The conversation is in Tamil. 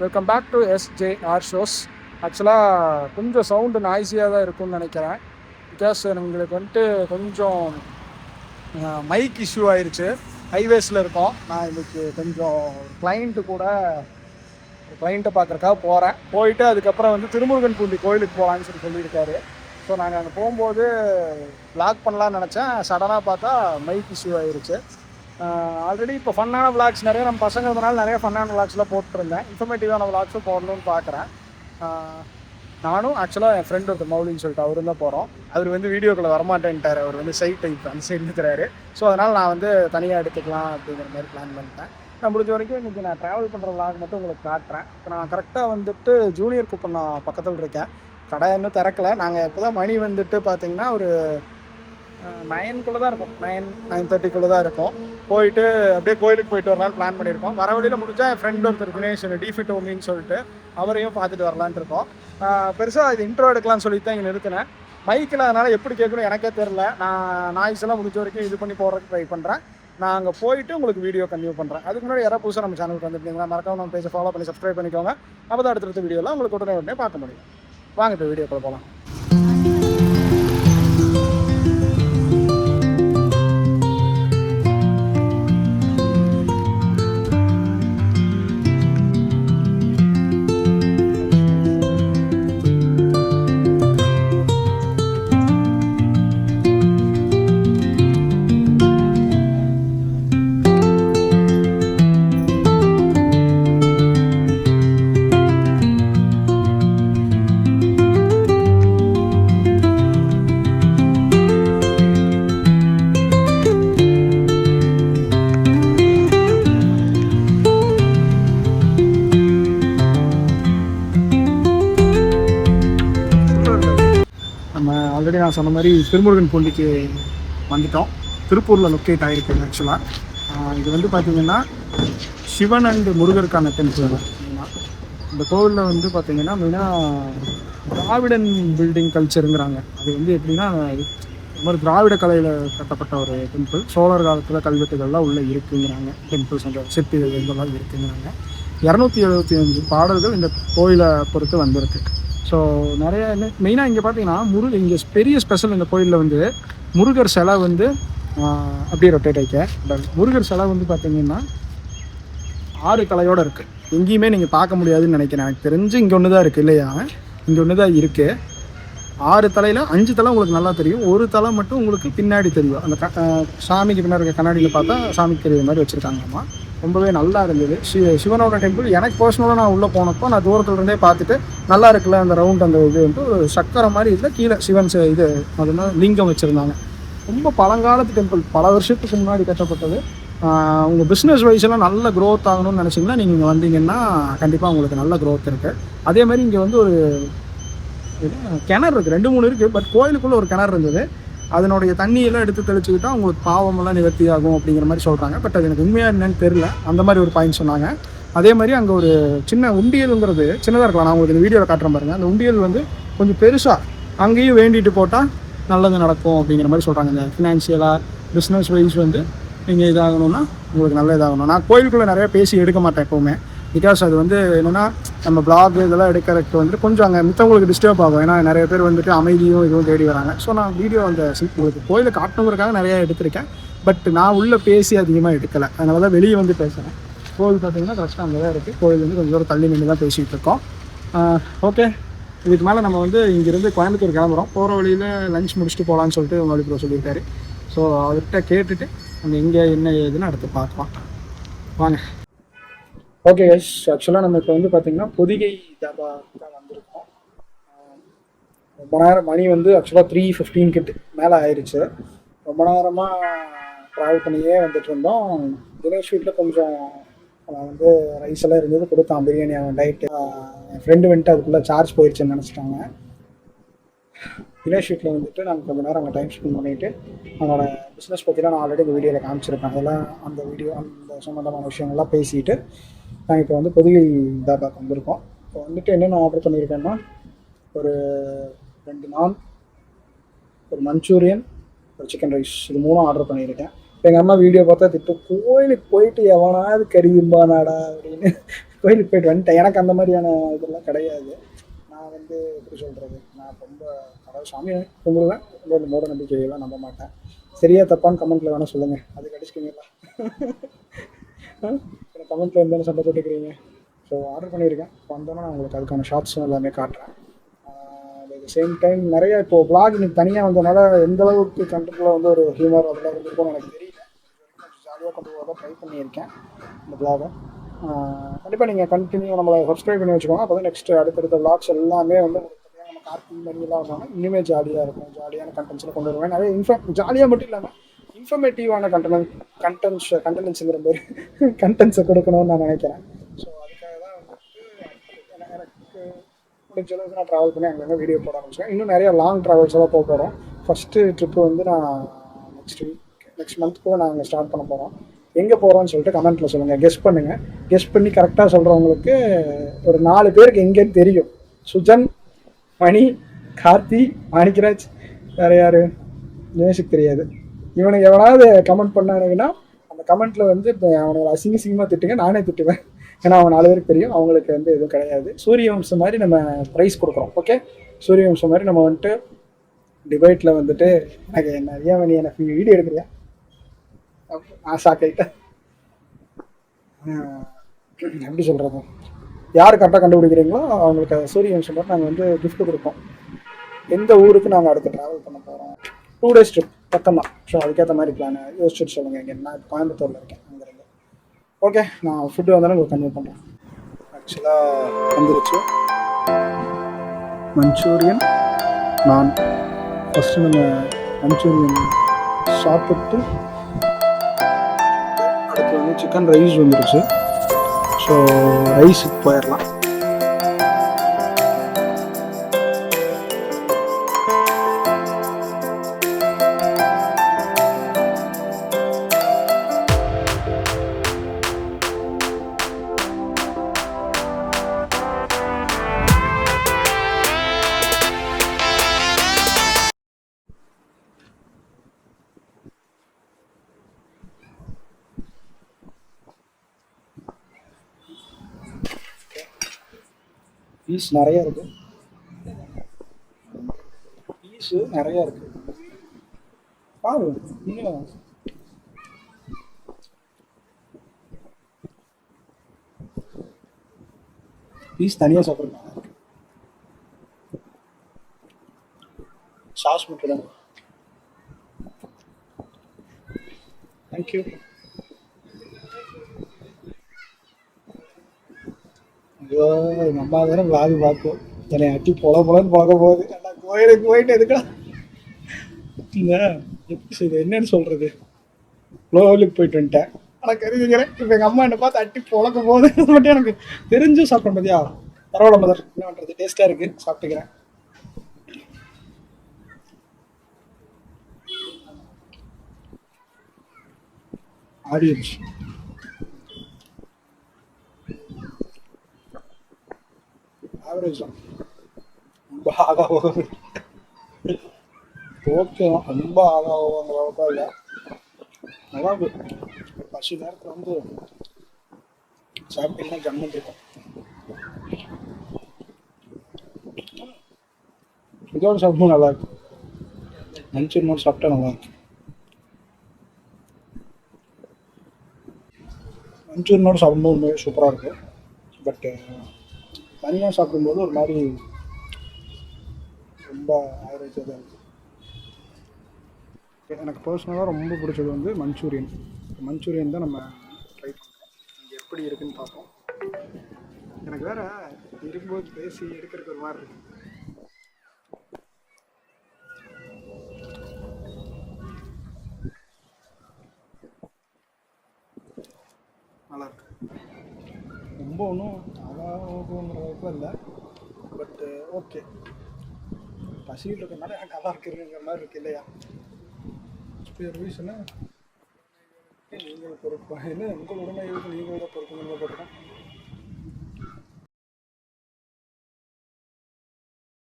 Welcome back to SJR shows. ஆக்சுவலாக கொஞ்சம் சவுண்டு நாய்ஸியாக தான் இருக்கும்னு நினைக்கிறேன். பிகாஸ் எங்களுக்கு வந்துட்டு கொஞ்சம் மைக் இஷ்யூ ஆயிடுச்சு. ஹைவேஸில் இருக்கோம். நான் இன்றைக்கி கொஞ்சம் கிளைண்ட்டு பார்க்குறக்காக போகிறேன். போயிட்டு அதுக்கப்புறம் வந்து திருமுருகன் பூண்டி கோயிலுக்கு போகலான்னு சொல்லியிருக்காரு. ஸோ நாங்கள் அங்கே போகும்போது விளாக் பண்ணலான்னு நினச்சேன். சடனாக பார்த்தா மைக் இஷ்யூ ஆயிடுச்சு. ஆல்ரெடி இப்போ ஃபன்னான விளாக்ஸ் நிறைய நம்ம பசங்க இருந்தனால நிறைய ஃபன்னான விளாக்ஸ்லாம் போட்டுருந்தேன். இன்ஃபர்மேட்டிவான விளாக்ஸும் போடணும்னு பார்க்குறேன். நானும் ஆக்சுவலாக என் ஃப்ரெண்ட் ஒருத்தர் மௌலின்னு சொல்லிட்டு அவரு தான் போகிறோம். அவர் வந்து வீடியோக்குள்ளே வரமாட்டேன்ட்டார். அவர் வந்து சைட் டைப் அந்த சைடு இருக்கிறாரு. ஸோ அதனால் நான் வந்து தனியாக எடுத்துக்கலாம் அப்படிங்கிற மாதிரி பிளான் பண்ணிட்டேன். நான் முடிஞ்ச வரைக்கும் இன்றைக்கி நான் ட்ராவல் பண்ணுற விளாக் மட்டும் உங்களுக்கு காட்டுறேன். இப்போ நான் கரெக்டாக வந்துட்டு ஜூனியர் குப்பம் நான் பக்கத்தில் இருக்கேன். கடை இன்னும் திறக்கலை. நாங்கள் இப்போ தான் மணி வந்துட்டு பார்த்திங்கன்னா ஒரு 9 தான் இருக்கும். 9:30 தான் இருக்கும். போயிட்டு அப்படியே கோயிலுக்கு போயிட்டு வரலான்னு பிளான் பண்ணியிருக்கோம். வர வழியில் முடிஞ்சால் என் ஃப்ரெண்ட் ஒருத்தர் தினேஷ் டிஃபிட் ஓமின்னு சொல்லிட்டு அவரையும் பார்த்துட்டு வரலான்ட்டு இருக்கோம். பெருசாக இது இன்ட்ரோ எடுக்கலான்னு சொல்லிட்டு தான் இங்கே நிறுத்தினேன். மைக்கில் அதனால் எப்படி கேட்கணும் எனக்கே தெரில. நான் நாய்ஸ் எல்லாம் முடிஞ்ச வரைக்கும் இது பண்ணி போடுறதுக்கு ட்ரை பண்ணுறேன். நான் அங்கே போயிட்டு உங்களுக்கு வீடியோ கன்டினியூ பண்ணுறேன். அதுக்கு முன்னாடி யாராவது புதுசாக நம்ம சேனலுக்கு வந்துருக்கீங்களா, மறக்காம நம்ம பேஜை ஃபாலோ பண்ணி சப்ஸ்கிரைப் பண்ணிக்கோங்க. அப்போ தான் அடுத்தடுத்த வீடியோலாம் உங்களுக்கு உடனே பார்க்க முடியும். வாங்க இப்போ வீடியோக்குள்ள போகலாம். ஆல்ரெடி நான் சொன்ன மாதிரி திருமுருகன் பூண்டிக்கு வந்துட்டோம். திருப்பூரில் லொக்கேட் ஆகிருக்கு. ஆக்சுவலாக இது வந்து பார்த்திங்கன்னா சிவன் அண்ட் முருகருக்கான டெம்பிள். இந்த கோவிலில் வந்து பார்த்திங்கன்னா மெயினாக திராவிடன் பில்டிங் கல்ச்சருங்கிறாங்க. அது வந்து எப்படின்னா இந்த மாதிரி திராவிட கலையில் கட்டப்பட்ட ஒரு டெம்பிள். சோழர் காலத்தில் கல்வெட்டுகள்லாம் உள்ளே இருக்குங்கிறாங்க. டெம்பிள்ஸ் அந்த சிற்பிகள் இதெல்லாம் இருக்குங்கிறாங்க. 275 பாடல்கள் இந்த கோயிலை பொறுத்து வந்திருக்கு. ஸோ நிறைய மெயினாக இங்கே பார்த்தீங்கன்னா இங்கே பெரிய ஸ்பெஷல் இந்த கோயிலில் வந்து முருகர் சிலை வந்து அப்படியே ரொட்டேட் ஆகிக்க. முருகர் சிலை வந்து பார்த்திங்கன்னா 6 கலையோடு இருக்குது. எங்கேயுமே நீங்கள் பார்க்க முடியாதுன்னு நினைக்கிறேன். எனக்கு தெரிஞ்சு இங்கே ஒன்று தான் இருக்குது இல்லையா? இங்கே ஒன்று தான் இருக்குது. 6 தலையில் 5 தலை உங்களுக்கு நல்லா தெரியும். ஒரு தலை மட்டும் உங்களுக்கு பின்னாடி தெரியும். அந்த சாமிக்கு பின்னாடி இருக்க கண்ணாடியில் பார்த்தா சாமிக்கு தெரியுற மாதிரி வச்சுருக்காங்கம்மா. ரொம்பவே நல்லா இருந்தது. சிவனோட டெம்பிள். எனக்கு பர்சனலாக நான் உள்ளே போனப்போ நான் தூரத்தில் இருந்தே பார்த்துட்டு நல்லா இருக்குல்ல அந்த ரவுண்ட் அந்த இது வந்து சக்கரை மாதிரி இல்லை. கீழே சிவன் இது அதுனா லிங்கம் வச்சுருந்தாங்க. ரொம்ப பழங்காலத்து டெம்பிள். பல வருஷத்துக்கு முன்னாடி கட்டப்பட்டது. உங்கள் பிஸ்னஸ் வைஸ்லாம் நல்ல க்ரோத் ஆகணும்னு நினச்சிங்கன்னா நீங்கள் இங்கே வந்தீங்கன்னா கண்டிப்பாக உங்களுக்கு நல்ல க்ரோத் இருக்குது. அதே மாதிரி இங்கே வந்து ஒரு கிணறு இருக்குது. 2-3 இருக்குது. பட் கோயிலுக்குள்ளே ஒரு கிணறு இருந்தது. அதனுடைய தண்ணியெல்லாம் எடுத்து தெளிச்சுக்கிட்டால் உங்களுக்கு பாவமெல்லாம் நிவர்த்தி ஆகும் அப்படிங்கிற மாதிரி சொல்கிறாங்க. பட் அது எனக்கு உண்மையாக என்னன்னு தெரில. அந்த மாதிரி ஒரு பாயிண்ட் சொன்னாங்க. அதே மாதிரி அங்கே ஒரு சின்ன உண்டியலுங்கிறது சின்னதாக இருக்கலாம். நான் உங்களுக்கு இந்த வீடியோவில் காட்டுறேன் பாருங்கள். அந்த உண்டியல் வந்து கொஞ்சம் பெருசாக அங்கேயும் வேண்டிட்டு போட்டால் நல்லது நடக்கும் அப்படிங்கிற மாதிரி சொல்கிறாங்க. இந்த ஃபினான்ஷியலாக பிஸ்னஸ் வைஸ் வந்து நீங்கள் இதாகணும்னா உங்களுக்கு நல்ல இதாகணும். நான் கோயிலுக்குள்ளே நிறையா பேசி எடுக்க மாட்டேன் எப்போவுமே. பிகாஸ் அது வந்து என்னென்னா நம்ம பிளாக் இதெல்லாம் எடுக்கிறதுக்கு வந்துட்டு கொஞ்சம் அங்கே மித்தவங்களுக்கு டிஸ்டர்ப் ஆகும். ஏன்னா நிறைய பேர் வந்துட்டு அமைதியும் இதுவும் தேடி வராங்க. ஸோ நான் வீடியோ அந்த உங்களுக்கு கோயிலை காட்டணுங்கிறதுக்காக நிறையா எடுத்திருக்கேன். பட் நான் உள்ளே பேசி அதிகமாக எடுக்கலை. அதனால தான் வெளியே வந்து பேசுகிறேன். கோவில் பார்த்திங்கன்னா கரெக்டாக அங்கே தான் இருக்குது. கோயில் வந்து கொஞ்சம் தூரம் தள்ளி நின்று தான் பேசிகிட்டு இருக்கோம். ஓகே, இதுக்கு மேலே நம்ம வந்து இங்கேருந்து கோயம்புத்தூர் கிளம்புறோம். போகிற வழியில் லஞ்ச் முடிச்சுட்டு போகலான்னு சொல்லிட்டு மொழி ப்ரோ சொல்லியிருக்காரு. ஸோ அவர்கிட்ட கேட்டுட்டு அங்கே எங்கே என்ன ஏதுன்னு அடுத்து பார்க்கலாம். வாங்க. ஓகே கைஸ், ஆக்சுவலாக நம்ம இப்போ வந்து பார்த்திங்கன்னா பொதிகை தாபா தான் வந்திருக்கோம். ரொம்ப நேரம் மணி வந்து ஆக்சுவலாக 3:15 கிட்ட மேலே ஆயிடுச்சு. ரொம்ப நேரமாக ட்ராவல் பண்ணியே வந்துட்டு இருந்தோம். தினேஷ் வீட்டில் கொஞ்சம் வந்து ரைஸ் எல்லாம் இருந்தது கொடுத்தான். பிரியாணி அவன் டயட்டு. என் ஃப்ரெண்டு வந்துட்டு அதுக்குள்ளே சார்ஜ் போயிடுச்சுன்னு நினச்சிட்டாங்க. தினேஷ் வீட்டில் வந்துட்டு நாங்கள் கொஞ்சம் நேரம் அங்கே டைம் ஸ்பெண்ட் பண்ணிவிட்டு அவனோட பிஸ்னஸ் பற்றிலாம் நான் ஆல்ரெடி இந்த வீடியோவில் காமிச்சிருப்பேன். அதெல்லாம் அந்த வீடியோ அந்த சம்மந்தமான விஷயங்கள்லாம் பேசிட்டு நாங்கள் இப்போ வந்து பொதிகை தாபாக்கு வந்திருக்கோம். இப்போ வந்துட்டு என்னென்ன ஆர்டர் பண்ணியிருக்கேன்னா ஒரு 2 நான், ஒரு மஞ்சூரியன், ஒரு சிக்கன் ரைஸ், இது 3 ஆர்டர் பண்ணியிருக்கேன். எங்கள் அம்மா வீடியோ பார்த்தா திட்டு, கோயிலுக்கு போயிட்டு எவனாவது கறியும்பானாடா அப்படின்னு. கோயிலுக்கு போயிட்டு வந்துட்டேன். எனக்கு அந்த மாதிரியான இதெல்லாம் கிடையாது. நான் வந்து எப்படி சொல்கிறது, நான் ரொம்ப அதாவது சாமியை கும்பிடுவேன், ரொம்ப இந்த மூட நம்பிக்கையெல்லாம் நம்ப மாட்டேன். சரியா தப்பான்னு கமெண்ட்டில் வேணால் சொல்லுங்கள், அதுக்கு அடிச்சுக்கிங்களா? கமெண்ட்டில் இருந்தாலும் சண்டை போட்டுக்கிறீங்க. ஸோ ஆர்டர் பண்ணியிருக்கேன், வந்தோன்னா நான் உங்களுக்கு அதுக்கான ஷார்ட்ஸும் எல்லாமே காட்டுறேன். அட் த சேம் டைம் நிறையா இப்போது vlog எனக்கு தனியாக வந்ததுனால எந்த அளவுக்கு கண்டென்ட்டில் வந்து ஒரு ஹியூமர் அதெல்லாம் இருந்திருக்கும்னு எனக்கு தெரியல. கொஞ்சம் ஜாலியாக கொண்டு போக ட்ரை பண்ணியிருக்கேன் இந்த vlog-அ. கண்டிப்பாக நீங்கள் கண்டினியூ நம்மளை சப்ஸ்கிரைப் பண்ணி வச்சுக்கோங்க. அப்போ தான் நெக்ஸ்ட்டு அடுத்தடுத்த vlogs எல்லாமே வந்து உங்களுக்கு நம்ம கார்த்திக் மணியெல்லாம் வந்தாங்க இன்னுமே ஜாலியாக இருக்கும். ஜாலியான கண்டென்ட்ஸில் கொண்டு வருவேன். நிறைய ஜாலியாக மட்டும் இல்லாமல் இன்ஃபர்மேட்டிவான கண்டென்ட்ஸுங்கிற மாதிரி கண்டென்ட்ஸை கொடுக்கணும்னு நான் நினைக்கிறேன். ஸோ அதுக்காக தான் வந்துட்டு எனக்கு முடிஞ்ச அளவுக்கு நான் ட்ராவல் பண்ணி அங்கங்கே வீடியோ போட ஆரம்பிச்சேன். இன்னும் நிறைய லாங் ட்ராவல்ஸ் எல்லாம் போக போகிறோம். ஃபஸ்ட்டு ட்ரிப்பு வந்து நான் நெக்ஸ்ட் மந்த் கூட நாங்கள் ஸ்டார்ட் பண்ண போகிறோம். எங்கே போகிறோன்னு சொல்லிட்டு கமெண்ட்டில் சொல்லுங்கள், கெஸ் பண்ணுங்கள். கெஸ் பண்ணி கரெக்டாக சொல்கிறவங்களுக்கு ஒரு 4 பேருக்கு எங்கேன்னு தெரியும். சுஜன், மணி, கார்த்தி, மாணிக்கராஜ், வேறு யார் மியூசிக் தெரியாது. இவனுக்கு எவனாவது கமெண்ட் பண்ணானுங்கன்னா அந்த கமெண்ட்டில் வந்து இப்போ அவனுக்கு அசிங்கமாக திட்டுங்க, நானே திட்டுவேன். ஏன்னா அவன் 4 பேருக்கு தெரியும், அவங்களுக்கு வந்து எதுவும் கிடையாது. சூரியவம்சம் மாதிரி நம்ம ப்ரைஸ் கொடுக்குறோம். ஓகே, சூரியவம்சம் மாதிரி நம்ம வந்துட்டு டிபேட்டில் வந்துட்டு எனக்கு நிறையா மணி எனக்கு வீடியோ எடுக்கிறியா ஷாக் ஆகிட்டேன். எப்படி சொல்கிறது, யார் கரெக்டாக கண்டுபிடிக்கிறீங்களோ அவங்களுக்கு சூரியவம்சம் மாதிரி நாங்கள் வந்து கிஃப்ட் கொடுப்போம். எந்த ஊருக்கு நாங்கள் அடுத்து ட்ராவல் பண்ண போகிறோம், 2 days ட்ரிப் பக்கமாக. ஸோ அதுக்கேற்ற மாதிரி பிளான் யோசிச்சுட்டு சொல்லுங்கள். இங்கே நான் இப்போ கோயம்புத்தூரில் இருக்கேன் அங்கேருந்து. ஓகே, நான் ஃபுட்டு வந்தாலும் உங்களுக்கு கன்வே பண்ணுறேன். ஆக்சுவலாக வந்துருச்சு மஞ்சூரியன். நான் ஃபஸ்ட்டு நம்ம மஞ்சூரியன் சாப்பிட்டு அடுத்து வந்து சிக்கன் ரைஸ் வந்துருச்சு. ஸோ ரைஸுக்கு போயிடலாம். பீஸ் நிறைய இருக்குது, பீஸு நிறைய இருக்குது. பாரு இன்னும் பீஸ் தனியாக சாப்பிட்ருக்காங்க. சாஸ் மட்டும் தான். தேங்க்யூ. ஐயோ, எங்கள் அம்மா தானே விளாகு பார்க்கும், என்னை அட்டி பொலன்னு பார்க்க போகுது. நான் கோயிலுக்கு போயிட்டு எதுக்கா இந்த எப்படி என்னன்னு சொல்கிறது, லோவலுக்கு போயிட்டு வந்துட்டேன். ஆனால் கருதுகிறேன் இப்போ எங்கள் அம்மா என்னை பார்த்து அட்டி பொழக்க போகுது. அது மட்டும் எனக்கு தெரிஞ்சும் சாப்பிட்றேன். பார்த்தியா, பரவாயில்ல மதர், என்ன பண்ணுறது, டேஸ்ட்டாக இருக்குது, சாப்பிட்டுக்கிறேன். ஆடியன்ஸ் ஆவரேஜ் தான், ரொம்ப ஆகா போகுது. ஓகே தான், ரொம்ப ஆகா போகுங்கிற அளவுக்கு இல்லை, நல்லா இருக்கு. பசி நேரத்தில் வந்து சாப்பிட்டீங்கன்னா ஜம்மன் இருக்கும். இதோட சாப்பிடும் நல்லா இருக்கு. மஞ்சூரியன் சாப்பிட்டா நல்லா இருக்கு. மஞ்சூரியனோட சாப்பிடும்போது உண்மையாக சூப்பராக இருக்குது. பட்டு தனியாக சாப்பிடும்போது ஒரு மாதிரி ரொம்ப ஆவரேஜாக தான் இருக்குது. எனக்கு பர்சனலாக ரொம்ப பிடிச்சது வந்து மஞ்சூரியன் தான் நம்ம ட்ரை பண்ணுறோம். இங்கே எப்படி இருக்குதுன்னு பார்ப்போம். எனக்கு வேறு இருக்கும்போது பேசி எடுக்கிறதுக்கு ஒரு மாதிரி இருக்குது. நல்லாயிருக்கு, ரொம்ப ஒன்றும் அழகாகிற அளவுக்கு இல்லை. பட்டு ஓகே, பசிக்கிட்டு இருக்கிறதுனால எனக்கு நல்லா இருக்குங்கிற மாதிரி இருக்குது இல்லையா? ரீசனு நீங்கள் பொறுப்பு இல்லை, உங்கள் உடனே நீங்கள் பொறுப்புன்னு போட்டுருக்கேன்.